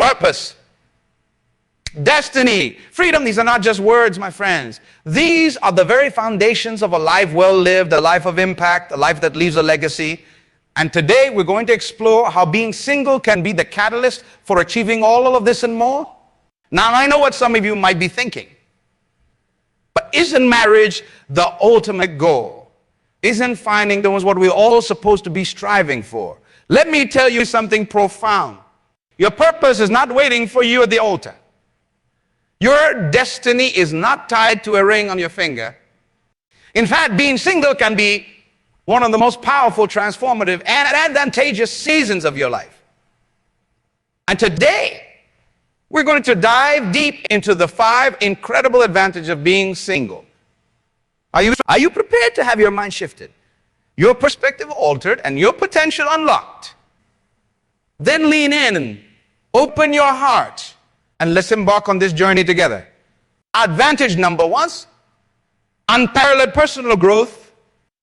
Purpose. Destiny. Freedom. These are not just words, my friends. These are the very foundations of a life well lived, a life of impact, a life that leaves a legacy. And today we're going to explore how being single can be the catalyst for achieving all of this and more. Now, I know what some of you might be thinking. But isn't marriage the ultimate goal? Isn't finding the ones what we're all supposed to be striving for? Let me tell you something profound. Your purpose is not waiting for you at the altar. Your destiny is not tied to a ring on your finger. In fact, being single can be one of the most powerful, transformative, and advantageous seasons of your life. And today, we're going to dive deep into the 5 incredible advantages of being single. Are you prepared to have your mind shifted, your perspective altered, and your potential unlocked? Then lean in and open your heart, and let's embark on this journey together. Advantage number 1, unparalleled personal growth.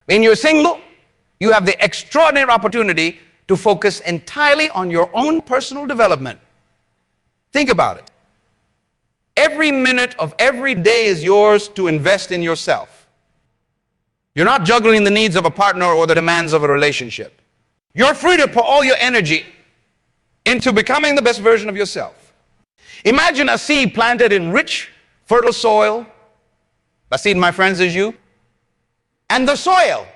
When you're single, you have the extraordinary opportunity to focus entirely on your own personal development. Think about it. Every minute of every day is yours to invest in yourself. You're not juggling the needs of a partner or the demands of a relationship. You're free to put all your energy into becoming the best version of yourself. Imagine a seed planted in rich, fertile soil. That seed, my friends, is you. And the soil,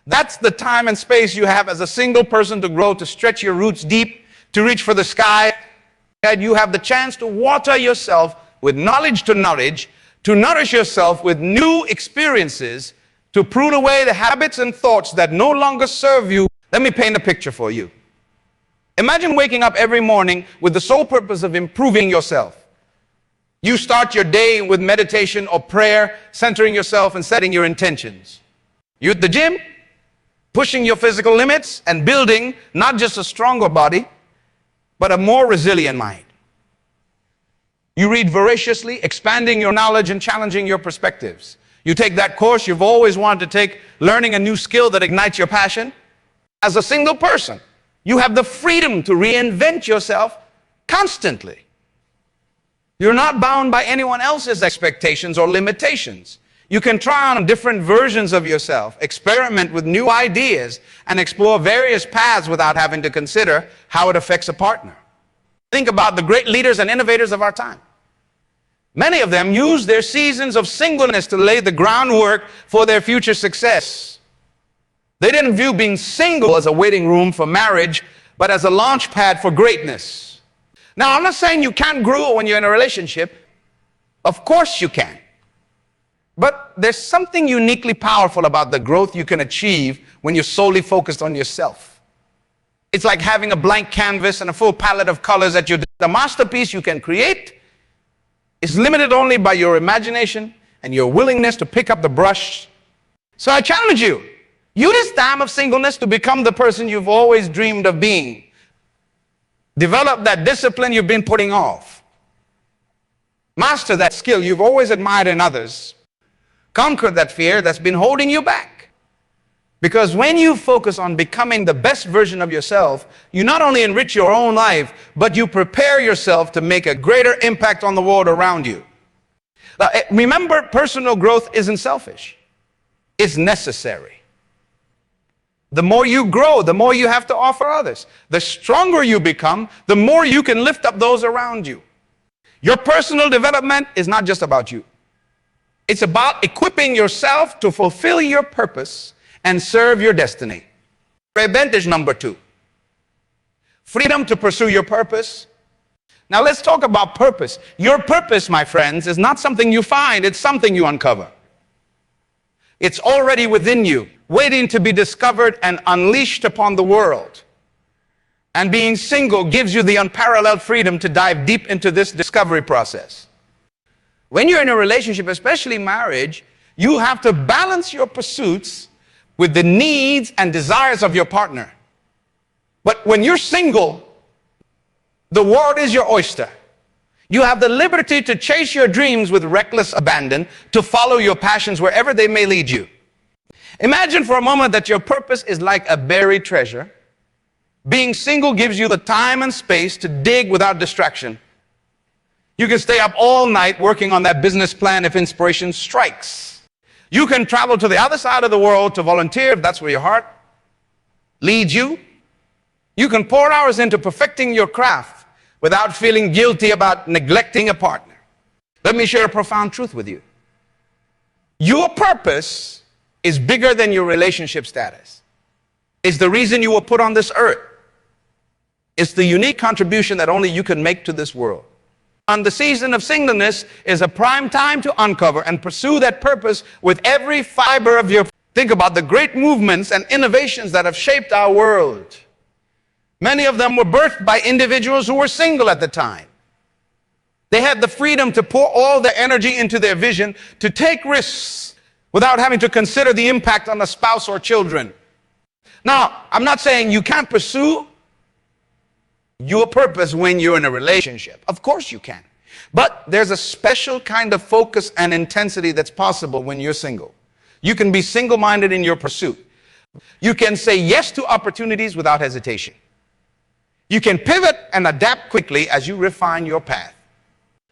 that's the time and space you have as a single person to grow, to stretch your roots deep, to reach for the sky. And you have the chance to water yourself with knowledge, to nourish yourself with new experiences, to prune away the habits and thoughts that no longer serve you. Let me paint a picture for you. Imagine waking up every morning with the sole purpose of improving yourself. You start your day with meditation or prayer, centering yourself and setting your intentions. You're at the gym, pushing your physical limits and building not just a stronger body, but a more resilient mind. You read voraciously, expanding your knowledge and challenging your perspectives. You take that course you've always wanted to take, learning a new skill that ignites your passion. As a single person, you have the freedom to reinvent yourself constantly. You're not bound by anyone else's expectations or limitations. You can try on different versions of yourself, experiment with new ideas, and explore various paths without having to consider how it affects a partner. Think about the great leaders and innovators of our time. Many of them used their seasons of singleness to lay the groundwork for their future success. They didn't view being single as a waiting room for marriage, but as a launch pad for greatness. Now, I'm not saying you can't grow when you're in a relationship. Of course you can. But there's something uniquely powerful about the growth you can achieve when you're solely focused on yourself. It's like having a blank canvas and a full palette of colors that the masterpiece you can create is limited only by your imagination and your willingness to pick up the brush. So I challenge you, use this time of singleness to become the person you've always dreamed of being. Develop that discipline you've been putting off. Master that skill you've always admired in others. Conquer that fear that's been holding you back. Because when you focus on becoming the best version of yourself, you not only enrich your own life, but you prepare yourself to make a greater impact on the world around you. Now, remember, personal growth isn't selfish. It's necessary. The more you grow, the more you have to offer others. The stronger you become, the more you can lift up those around you. Your personal development is not just about you. It's about equipping yourself to fulfill your purpose and serve your destiny. Advantage number 2, freedom to pursue your purpose. Now let's talk about purpose. Your purpose, my friends, is not something you find, it's something you uncover. It's already within you, waiting to be discovered and unleashed upon the world. And being single gives you the unparalleled freedom to dive deep into this discovery process. When you're in a relationship, especially marriage, you have to balance your pursuits with the needs and desires of your partner. But when you're single, the world is your oyster. You have the liberty to chase your dreams with reckless abandon, to follow your passions wherever they may lead you. Imagine for a moment that your purpose is like a buried treasure, Being single gives you the time and space to dig without distraction. You can stay up all night working on that business plan if inspiration strikes. You can travel to the other side of the world to volunteer if that's where your heart leads you. You can pour hours into perfecting your craft without feeling guilty about neglecting a partner. Let me share a profound truth with you. Your purpose is bigger than your relationship status. It's the reason you were put on this earth. It's the unique contribution that only you can make to this world. And the season of singleness is a prime time to uncover and pursue that purpose with every fiber of your. Think about the great movements and innovations that have shaped our world. Many of them were birthed by individuals who were single at the time. They had the freedom to pour all their energy into their vision, to take risks without having to consider the impact on a spouse or children. Now, I'm not saying you can't pursue your purpose when you're in a relationship. Of course you can. But there's a special kind of focus and intensity that's possible when you're single. You can be single-minded in your pursuit. You can say yes to opportunities without hesitation. You can pivot and adapt quickly as you refine your path.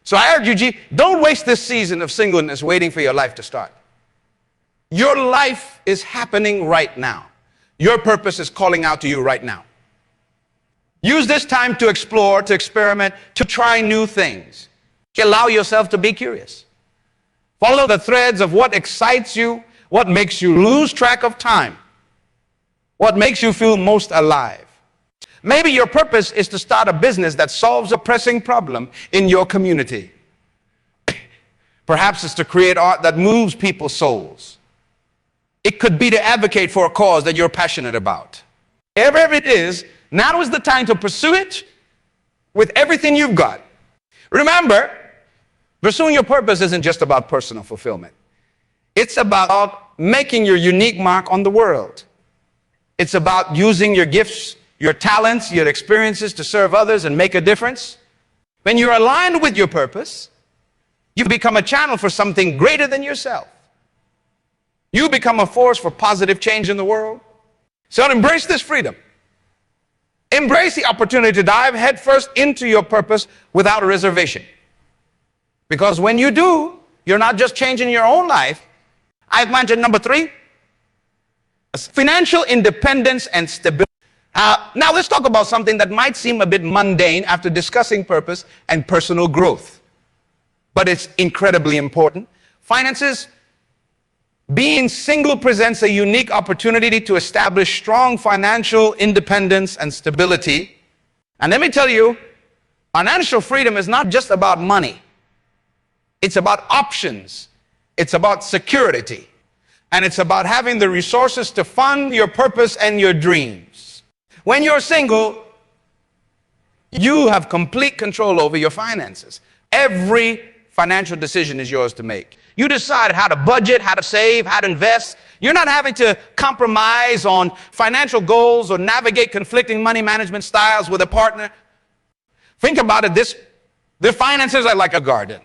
So I urge you, G, don't waste this season of singleness waiting for your life to start. Your life is happening right now. Your purpose is calling out to you right now. Use this time to explore, to experiment, to try new things. Allow yourself to be curious. Follow the threads of what excites you, what makes you lose track of time, what makes you feel most alive. Maybe your purpose is to start a business that solves a pressing problem in your community. Perhaps it's to create art that moves people's souls. It could be to advocate for a cause that you're passionate about. Whatever it is, now is the time to pursue it with everything you've got. Remember, pursuing your purpose isn't just about personal fulfillment. It's about making your unique mark on the world. It's about using your gifts, your talents, your experiences to serve others and make a difference. When you're aligned with your purpose, you become a channel for something greater than yourself. You become a force for positive change in the world. So embrace this freedom. Embrace the opportunity to dive headfirst into your purpose without a reservation. Because when you do, you're not just changing your own life. I've mentioned number 3, financial independence and stability. Now let's talk about something that might seem a bit mundane after discussing purpose and personal growth. But it's incredibly important. Finances. Being single presents a unique opportunity to establish strong financial independence and stability. And let me tell you, financial freedom is not just about money. It's about options. It's about security. And it's about having the resources to fund your purpose and your dreams. When you're single, you have complete control over your finances. Every financial decision is yours to make. You decide how to budget, how to save, how to invest. You're not having to compromise on financial goals or navigate conflicting money management styles with a partner. Think about it, the finances are like a garden.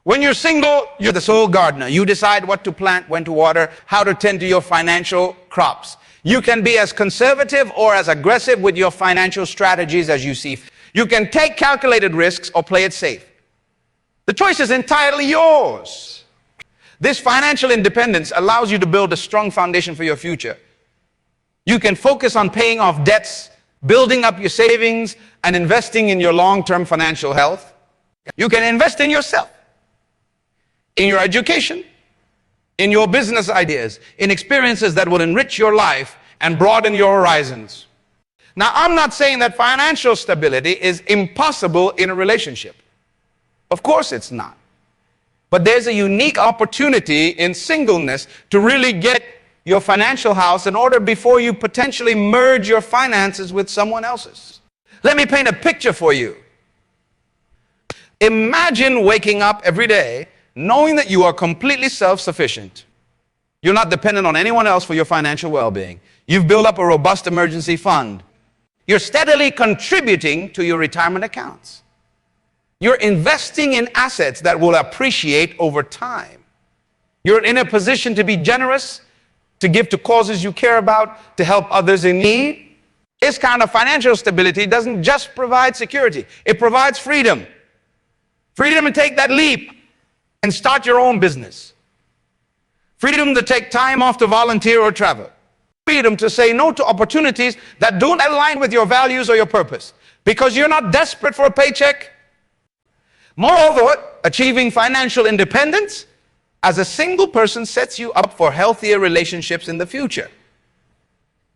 When you're single, you're the sole gardener. You decide what to plant, when to water, how to tend to your financial crops. You can be as conservative or as aggressive with your financial strategies as you see. You can take calculated risks or play it safe. The choice is entirely yours. This financial independence allows you to build a strong foundation for your future. You can focus on paying off debts, building up your savings, and investing in your long-term financial health. You can invest in yourself, in your education, in your business ideas, in experiences that will enrich your life and broaden your horizons. Now, I'm not saying that financial stability is impossible in a relationship. Of course it's not. But there's a unique opportunity in singleness to really get your financial house in order before you potentially merge your finances with someone else's. Let me paint a picture for you. Imagine waking up every day knowing that you are completely self-sufficient. You're not dependent on anyone else for your financial well-being. You've built up a robust emergency fund. You're steadily contributing to your retirement accounts. You're investing in assets that will appreciate over time. You're in a position to be generous, to give to causes you care about, to help others in need. This kind of financial stability doesn't just provide security. It provides freedom. Freedom to take that leap and start your own business. Freedom to take time off to volunteer or travel. Freedom to say no to opportunities that don't align with your values or your purpose, because you're not desperate for a paycheck. Moreover, achieving financial independence as a single person sets you up for healthier relationships in the future.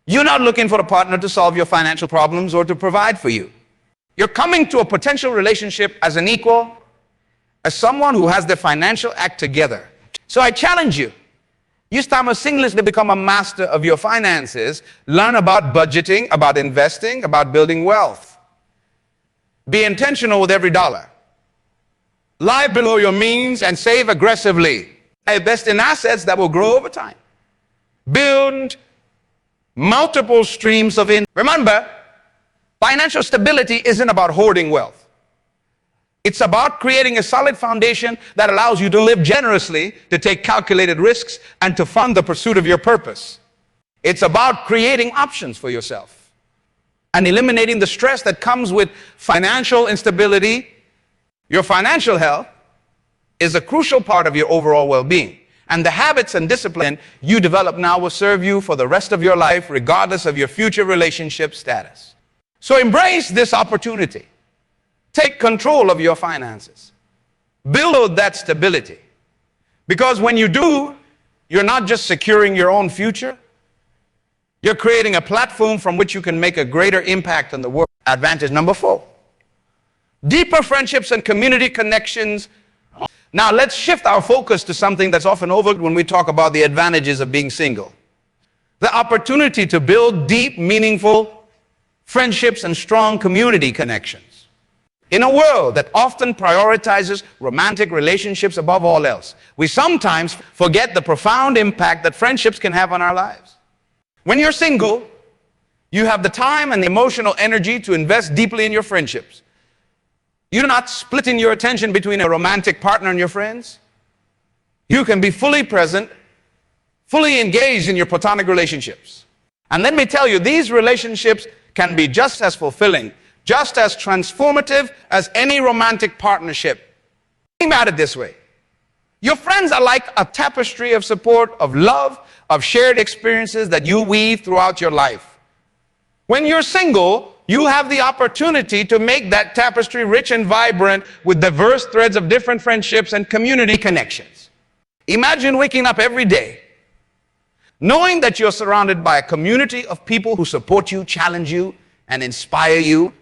You're not looking for a partner to solve your financial problems or to provide for you. You're coming to a potential relationship as an equal, as someone who has their financial act together. So I challenge you. Use time of singleness to become a master of your finances. Learn about budgeting, about investing, about building wealth. Be intentional with every dollar. Live below your means and save aggressively. Invest in assets that will grow over time. Build multiple streams of income. Remember, financial stability isn't about hoarding wealth. It's about creating a solid foundation that allows you to live generously, to take calculated risks, and to fund the pursuit of your purpose. It's about creating options for yourself and eliminating the stress that comes with financial instability. Your financial health is a crucial part of your overall well-being. And the habits and discipline you develop now will serve you for the rest of your life, regardless of your future relationship status. So embrace this opportunity. Take control of your finances. Build that stability. Because when you do, you're not just securing your own future, you're creating a platform from which you can make a greater impact on the world. Advantage number 4. Deeper friendships and community connections. Now let's shift our focus to something that's often overlooked when we talk about the advantages of being single. The opportunity to build deep, meaningful friendships and strong community connections. In a world that often prioritizes romantic relationships above all else, we sometimes forget the profound impact that friendships can have on our lives. When you're single, you have the time and the emotional energy to invest deeply in your friendships. You're not splitting your attention between a romantic partner and your friends. You can be fully present, fully engaged in your platonic relationships. And let me tell you, these relationships can be just as fulfilling, just as transformative as any romantic partnership. Think about it this way. Your friends are like a tapestry of support, of love, of shared experiences that you weave throughout your life. When you're single, you have the opportunity to make that tapestry rich and vibrant with diverse threads of different friendships and community connections. Imagine waking up every day knowing that you're surrounded by a community of people who support you, challenge you, and inspire you.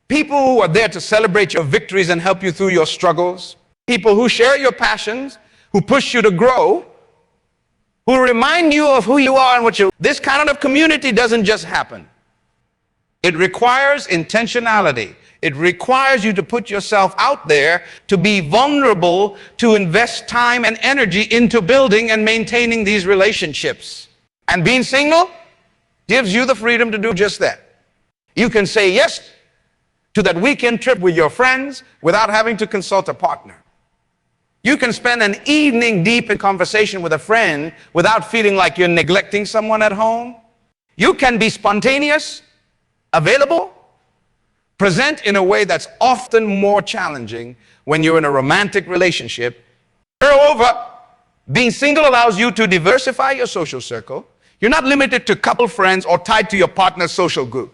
People who are there to celebrate your victories and help you through your struggles. People who share your passions, who push you to grow, who remind you of who you are and what you are. This kind of community doesn't just happen. It requires intentionality. It requires you to put yourself out there, to be vulnerable, to invest time and energy into building and maintaining these relationships. And being single gives you the freedom to do just that. You can say yes to that weekend trip with your friends without having to consult a partner. You can spend an evening deep in conversation with a friend without feeling like you're neglecting someone at home. You can be spontaneous, available, present in a way that's often more challenging when you're in a romantic relationship. Moreover, being single allows you to diversify your social circle. You're not limited to couple friends or tied to your partner's social group.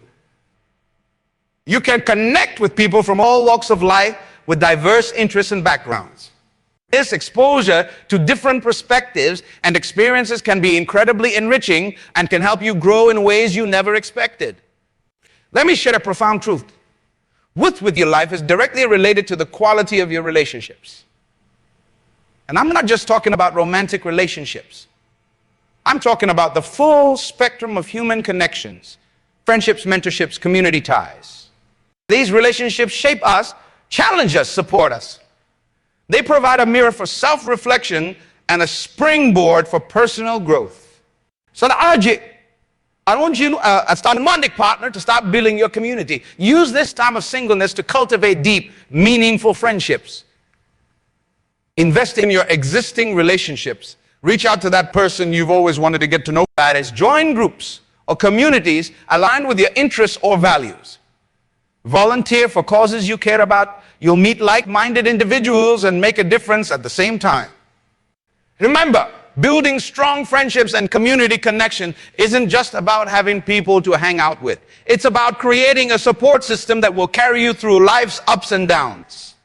You can connect with people from all walks of life with diverse interests and backgrounds. This exposure to different perspectives and experiences can be incredibly enriching and can help you grow in ways you never expected. Let me share a profound truth. Width with your life is directly related to the quality of your relationships. And I'm not just talking about romantic relationships. I'm talking about the full spectrum of human connections, friendships, mentorships, community ties. These relationships shape us, challenge us, support us. They provide a mirror for self-reflection and a springboard for personal growth. So I want you to start a romantic partner to start building your community. Use this time of singleness to cultivate deep, meaningful friendships. Invest in your existing relationships. Reach out to that person you've always wanted to get to know. That is, join groups or communities aligned with your interests or values. Volunteer for causes you care about. You'll meet like-minded individuals and make a difference at the same time. Remember, building strong friendships and community connection isn't just about having people to hang out with. It's about creating a support system that will carry you through life's ups and downs.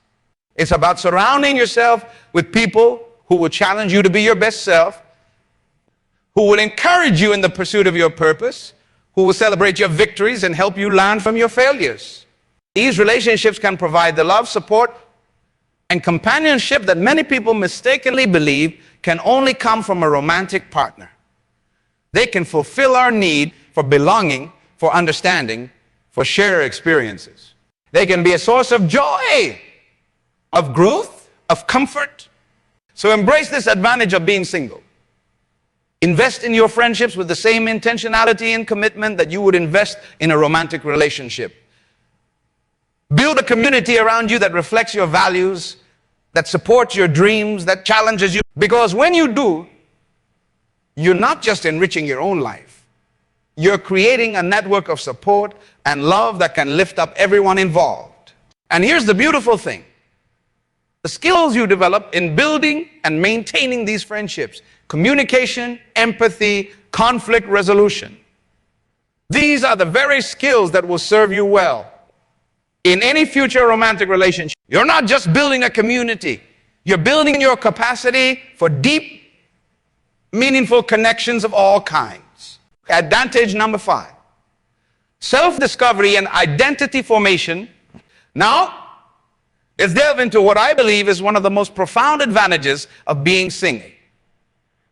It's about surrounding yourself with people who will challenge you to be your best self, who will encourage you in the pursuit of your purpose, who will celebrate your victories and help you learn from your failures. These relationships can provide the love, support, and companionship that many people mistakenly believe can only come from a romantic partner. They can fulfill our need for belonging, for understanding, for shared experiences. They can be a source of joy, of growth, of comfort. So embrace this advantage of being single. Invest in your friendships with the same intentionality and commitment that you would invest in a romantic relationship. Build a community around you that reflects your values, that supports your dreams, that challenges you. Because when you do, you're not just enriching your own life. You're creating a network of support and love that can lift up everyone involved. And here's the beautiful thing. The skills you develop in building and maintaining these friendships: communication, empathy, conflict resolution. These are the very skills that will serve you well in any future romantic relationship. You're not just building a community. You're building your capacity for deep, meaningful connections of all kinds. Advantage number 5. Self-discovery and identity formation. Now, let's delve into what I believe is one of the most profound advantages of being single.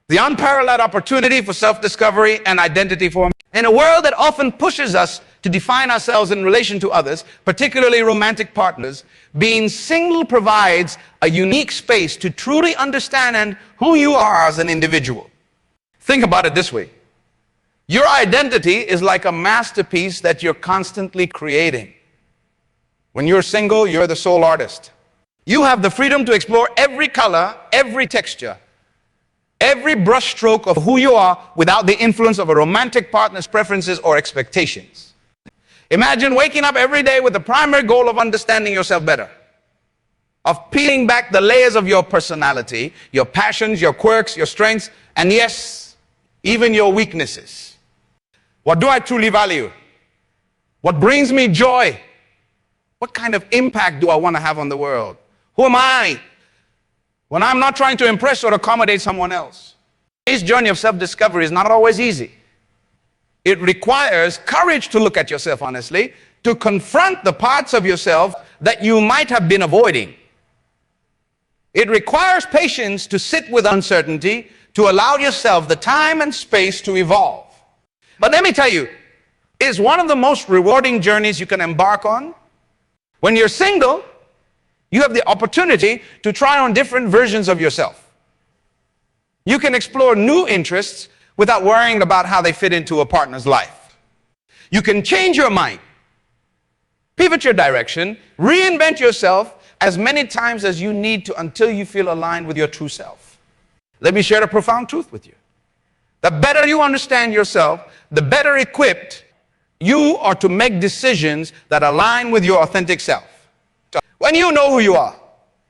The unparalleled opportunity for self-discovery and identity formation. In a world that often pushes us to define ourselves in relation to others, particularly romantic partners, being single provides a unique space to truly understand who you are as an individual. Think about it this way. Your identity is like a masterpiece that you're constantly creating. When you're single, you're the sole artist. You have the freedom to explore every color, every texture, every brushstroke of who you are without the influence of a romantic partner's preferences or expectations. Imagine waking up every day with the primary goal of understanding yourself better, of peeling back the layers of your personality, your passions, your quirks, your strengths, and yes, even your weaknesses. What do I truly value? What brings me joy? What kind of impact do I want to have on the world? Who am I when I'm not trying to impress or accommodate someone else? This journey of self-discovery is not always easy. It requires courage to look at yourself honestly, to confront the parts of yourself that you might have been avoiding. It requires patience to sit with uncertainty, to allow yourself the time and space to evolve. But let me tell you, it's one of the most rewarding journeys you can embark on. When you're single, you have the opportunity to try on different versions of yourself. You can explore new interests without worrying about how they fit into a partner's life. You can change your mind, pivot your direction, reinvent yourself as many times as you need to until you feel aligned with your true self. Let me share a profound truth with you. The better you understand yourself, the better equipped you are to make decisions that align with your authentic self. When you know who you are,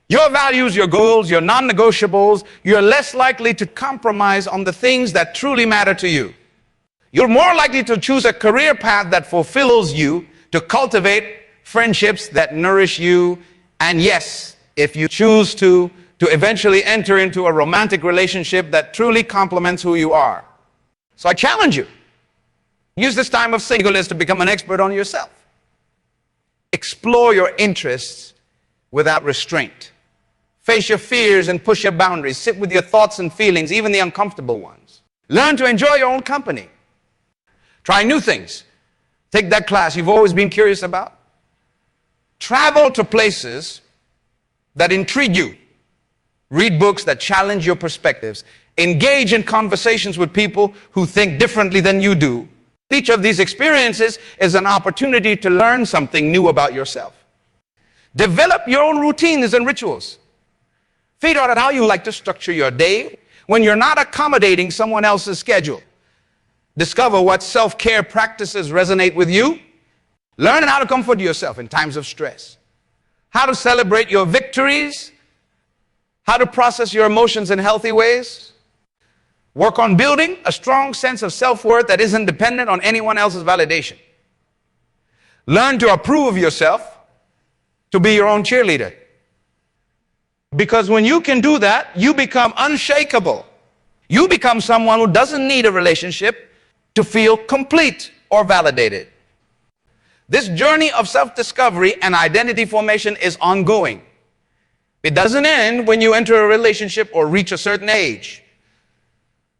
your values, your goals, your non-negotiables, you're less likely to compromise on the things that truly matter to you. You're more likely to choose a career path that fulfills you, to cultivate friendships that nourish you, and yes, if you choose to eventually enter into a romantic relationship that truly complements who you are. So I challenge you, use this time of singleness to become an expert on yourself. Explore your interests without restraint. Face your fears and push your boundaries. Sit with your thoughts and feelings, even the uncomfortable ones. Learn to enjoy your own company. Try new things. Take that class you've always been curious about. Travel to places that intrigue you. Read books that challenge your perspectives. Engage in conversations with people who think differently than you do. Each of these experiences is an opportunity to learn something new about yourself. Develop your own routines and rituals. Figure out how you like to structure your day when you're not accommodating someone else's schedule. Discover what self-care practices resonate with you. Learn how to comfort yourself in times of stress. How to celebrate your victories. How to process your emotions in healthy ways. Work on building a strong sense of self-worth that isn't dependent on anyone else's validation. Learn to approve of yourself, to be your own cheerleader. Because when you can do that, you become unshakable. You become someone who doesn't need a relationship to feel complete or validated. This journey of self-discovery and identity formation is ongoing. It doesn't end when you enter a relationship or reach a certain age.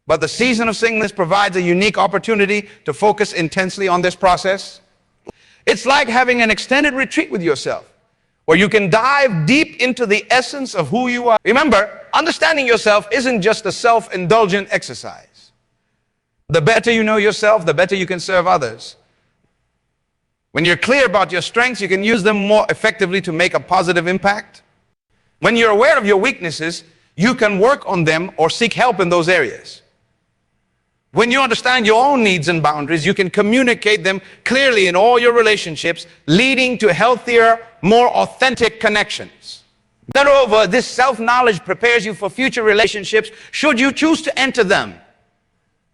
But the season of singleness provides a unique opportunity to focus intensely on this process. It's like having an extended retreat with yourself, where you can dive deep into the essence of who you are. Remember, understanding yourself isn't just a self-indulgent exercise. The better you know yourself, the better you can serve others. When you're clear about your strengths, you can use them more effectively to make a positive impact. When you're aware of your weaknesses, you can work on them or seek help in those areas. When you understand your own needs and boundaries, you can communicate them clearly in all your relationships, leading to healthier, more authentic connections. Moreover, this self-knowledge prepares you for future relationships should you choose to enter them.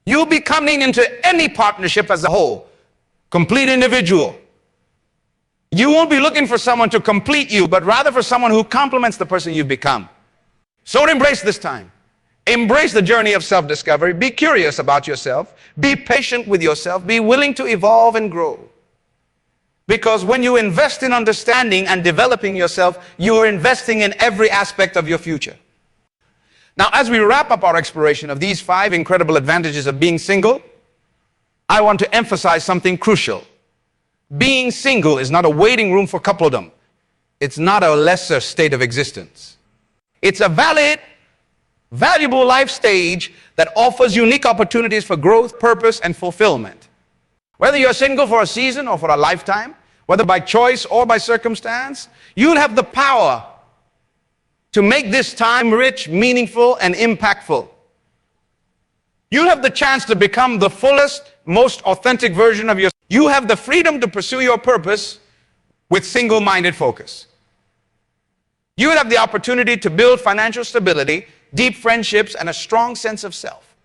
You'll be coming into any partnership as a whole, complete individual. You won't be looking for someone to complete you, but rather for someone who complements the person you've become. So embrace this time. Embrace the journey of self-discovery. Be curious about yourself. Be patient with yourself. Be willing to evolve and grow. Because when you invest in understanding and developing yourself, you are investing in every aspect of your future. Now, as we wrap up our exploration of these 5 incredible advantages of being single, I want to emphasize something crucial. Being single is not a waiting room for coupledom. It's not a lesser state of existence. It's a valid, valuable life stage that offers unique opportunities for growth, purpose, and fulfillment. Whether you're single for a season or for a lifetime, whether by choice or by circumstance, you'll have the power to make this time rich, meaningful, and impactful. You'll have the chance to become the fullest, most authentic version of yourself. You have the freedom to pursue your purpose with single-minded focus. You will have the opportunity to build financial stability, deep friendships, and a strong sense of self.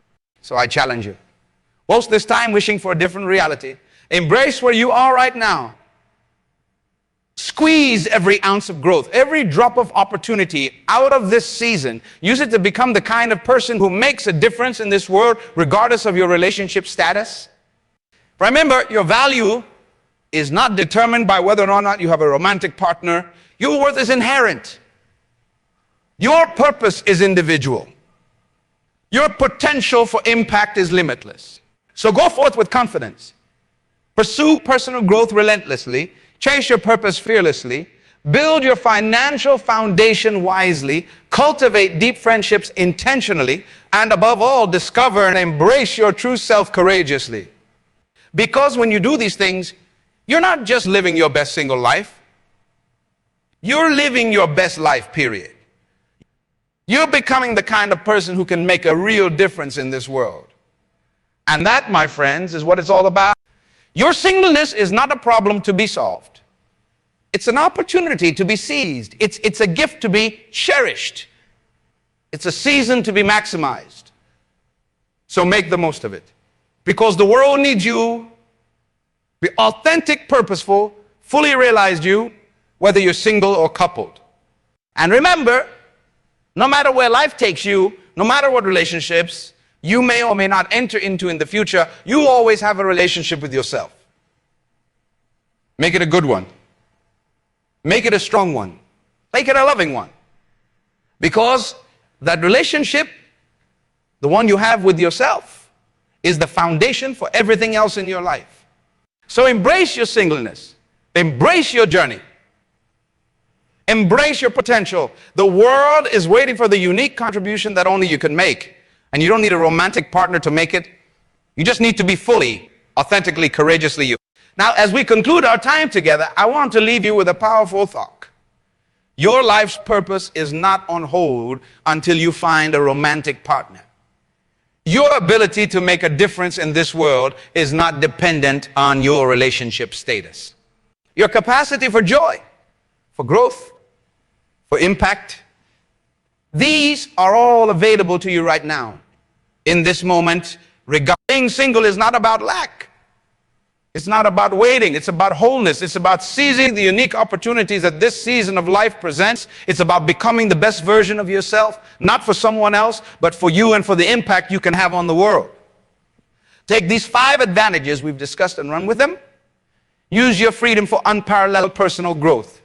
So I challenge you. Most this time wishing for a different reality. Embrace where you are right now. Squeeze every ounce of growth, every drop of opportunity out of this season. Use it to become the kind of person who makes a difference in this world, regardless of your relationship status. Remember, your value is not determined by whether or not you have a romantic partner. Your worth is inherent. Your purpose is individual. Your potential for impact is limitless. So go forth with confidence. Pursue personal growth relentlessly. Chase your purpose fearlessly. Build your financial foundation wisely. Cultivate deep friendships intentionally. And above all, discover and embrace your true self courageously. Because when you do these things, you're not just living your best single life. You're living your best life, period. You're becoming the kind of person who can make a real difference in this world. And that, my friends, is what it's all about. Your singleness is not a problem to be solved. It's an opportunity to be seized. It's a gift to be cherished. It's a season to be maximized. So make the most of it. Because the world needs you. Be authentic, purposeful, fully realized you, whether you're single or coupled. And remember, no matter where life takes you, no matter what relationships you may or may not enter into in the future, you always have a relationship with yourself. Make it a good one. Make it a strong one. Make it a loving one. Because that relationship, the one you have with yourself, is the foundation for everything else in your life. So embrace your singleness. Embrace your journey. Embrace your potential. The world is waiting for the unique contribution that only you can make. And you don't need a romantic partner to make it. You just need to be fully, authentically, courageously you. Now, as we conclude our time together, I want to leave you with a powerful thought. Your life's purpose is not on hold until you find a romantic partner. Your ability to make a difference in this world is not dependent on your relationship status. Your capacity for joy, for growth, for impact, these are all available to you right now. In this moment, being single is not about lack. It's not about waiting. It's about wholeness. It's about seizing the unique opportunities that this season of life presents. It's about becoming the best version of yourself, not for someone else, but for you and for the impact you can have on the world. Take these 5 advantages we've discussed and run with them. Use your freedom for unparalleled personal growth.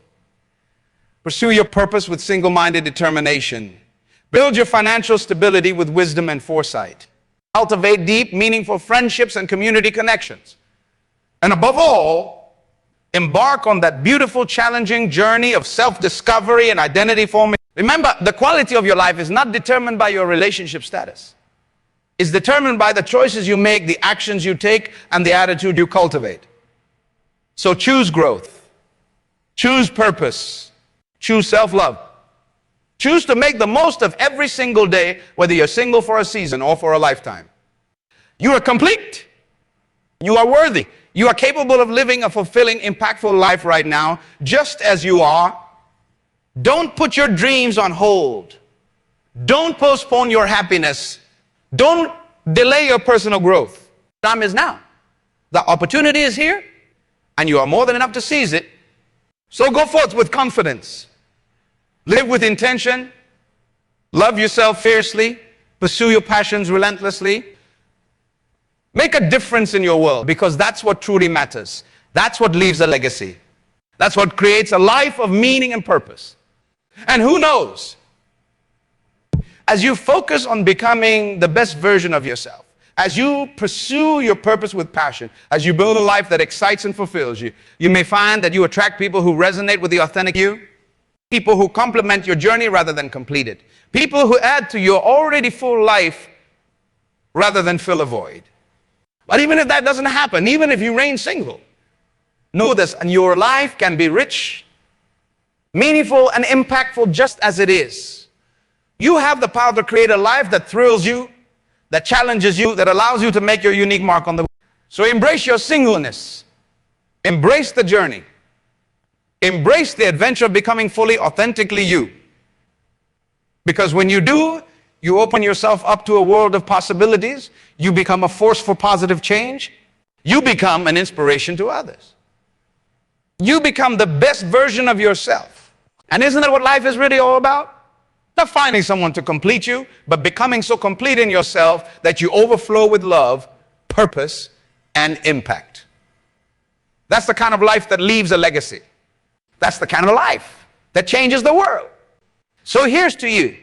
Pursue your purpose with single-minded determination. Build your financial stability with wisdom and foresight. Cultivate deep, meaningful friendships and community connections. And above all, embark on that beautiful, challenging journey of self-discovery and identity formation. Remember, the quality of your life is not determined by your relationship status. It's determined by the choices you make, the actions you take, and the attitude you cultivate. So choose growth. Choose purpose. Choose self-love. Choose to make the most of every single day, whether you're single for a season or for a lifetime. You are complete. You are worthy. You are capable of living a fulfilling, impactful life right now, just as you are. Don't put your dreams on hold. Don't postpone your happiness. Don't delay your personal growth. The time is now. The opportunity is here, and you are more than enough to seize it. So go forth with confidence. Live with intention. Love yourself fiercely. Pursue your passions relentlessly. Make a difference in your world, because that's what truly matters. That's what leaves a legacy. That's what creates a life of meaning and purpose. And who knows, as you focus on becoming the best version of yourself, as you pursue your purpose with passion, as you build a life that excites and fulfills you, you may find that you attract people who resonate with the authentic you, people who complement your journey rather than complete it, people who add to your already full life rather than fill a void. But even if that doesn't happen, even if you reign single, know this, and your life can be rich, meaningful, and impactful just as it is. You have the power to create a life that thrills you, that challenges you, that allows you to make your unique mark on the world. So embrace your singleness. Embrace the journey. Embrace the adventure of becoming fully, authentically you. Because when you do, you open yourself up to a world of possibilities. You become a force for positive change. You become an inspiration to others. You become the best version of yourself. And isn't that what life is really all about? Not finding someone to complete you, but becoming so complete in yourself that you overflow with love, purpose, and impact. That's the kind of life that leaves a legacy. That's the kind of life that changes the world. So here's to you,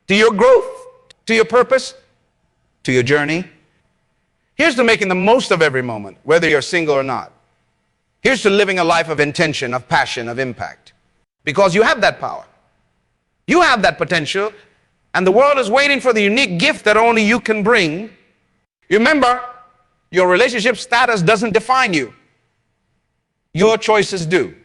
to your growth, to your purpose, to your journey. Here's to making the most of every moment, whether you're single or not. Here's to living a life of intention, of passion, of impact. Because you have that power. You have that potential, and the world is waiting for the unique gift that only you can bring. Remember, your relationship status doesn't define you. Your choices do.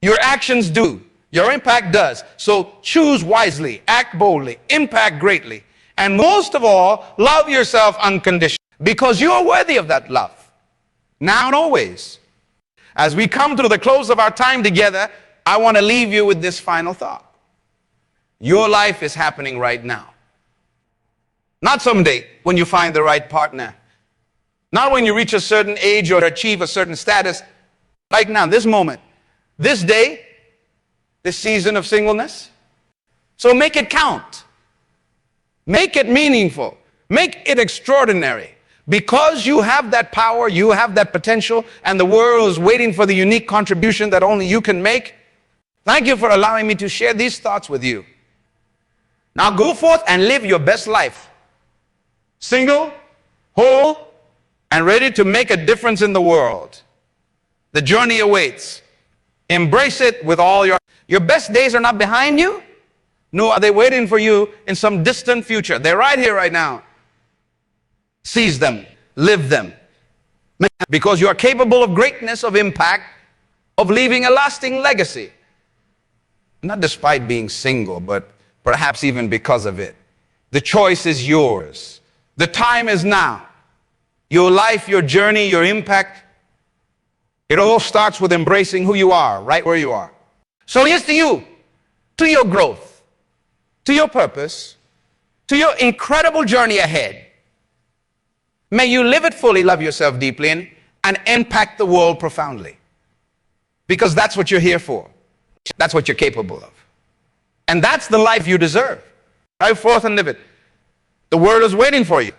Your actions do. Your impact does. So choose wisely, act boldly, impact greatly, and most of all, love yourself unconditionally, because you are worthy of that love, now and always. As we come to the close of our time together, I want to leave you with this final thought. Your life is happening right now. Not someday when you find the right partner. Not when you reach a certain age or achieve a certain status. Right now, this moment, this day, this season of singleness. So make it count. Make it meaningful. Make it extraordinary. Because you have that power, you have that potential, and the world is waiting for the unique contribution that only you can make. Thank you for allowing me to share these thoughts with you. Now go forth and live your best life. Single, whole, and ready to make a difference in the world. The journey awaits. Embrace it with all your best days are not behind you, nor are they waiting for you in some distant future. They're right here, right now. Seize them, live them. Because you are capable of greatness, of impact, of leaving a lasting legacy. Not despite being single, but perhaps even because of it. The choice is yours. The time is now. Your life, your journey, your impact, it all starts with embracing who you are, right where you are. So here's to you, to your growth, to your purpose, to your incredible journey ahead. May you live it fully, love yourself deeply, and impact the world profoundly. Because that's what you're here for. That's what you're capable of. And that's the life you deserve. Drive forth and live it. The world is waiting for you.